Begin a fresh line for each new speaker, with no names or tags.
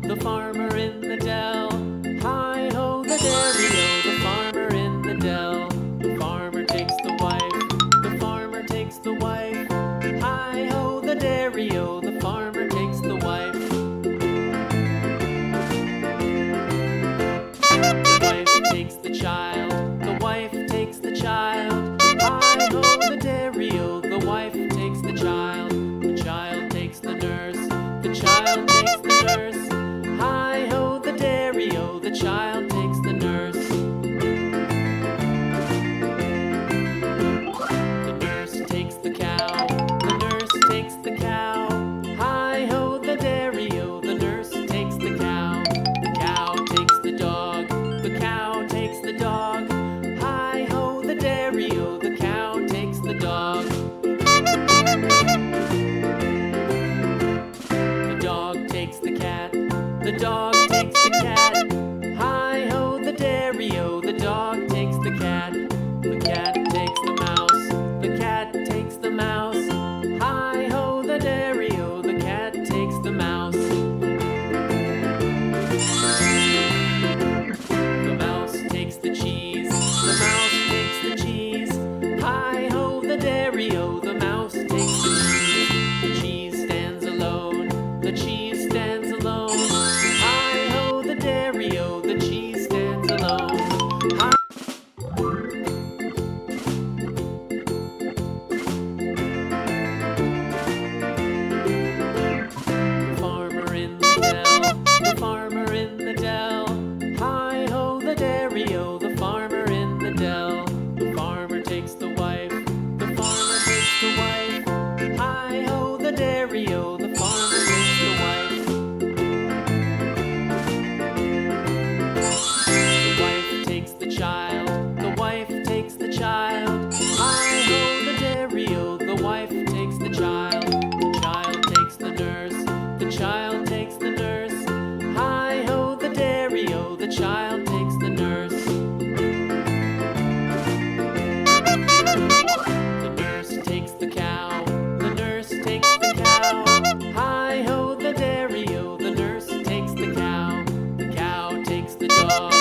The farmer in the dell. Hi-ho, the dairy-o, the farmer in the dell. The farmer takes the wife, the farmer takes the wife. Hi-ho, the dairy-o, the farmer takes the wife. The wife takes the child, the wife takes the child. Hi-ho, the dairy-o, the wife takes the child. The child takes the nurse, the child takes the nurse. Hi-ho, the dairy-o, the child takes the nurse. The nurse takes the cow, the nurse takes the cow. Hi-ho, the dairy-o, the nurse takes the cow. The cow takes the dog, the cow takes the dog. Hi-ho, the dairy-o, the cow takes the dog. The dog takes the cat, the dog takes the cat. Hi-ho, the dairy-o, the dog takes the cat. The cat takes the mouse, the cat takes the mouse. Hi-ho, the dairy-o, the cat takes the mouse. The mouse takes the cheese, the mouse takes the cheese. Hi-ho, the dairy-o, the mouse takes the cheese. The cheese stands alone, the cheese stands alone. Hi-ho, the dairy-o, the cheese stands alone. The farmer in the dell, the farmer in the dell. Hi-ho, the dairy-o, the farmer in the dell. The farmer takes the wife, the farmer takes the wife. Hi-ho, the dairy-o, the farmer takes the wife. The wife takes the child, the wife takes the child. Hi-ho, the dairy-o, the wife takes the child. The child takes the nurse, the child takes the nurse. Hi-ho, the dairy-o, the child takes the nurse. The nurse takes the cow, the nurse takes the cow. Hi-ho, the dairy-o, the nurse takes the cow. The cow takes the dog,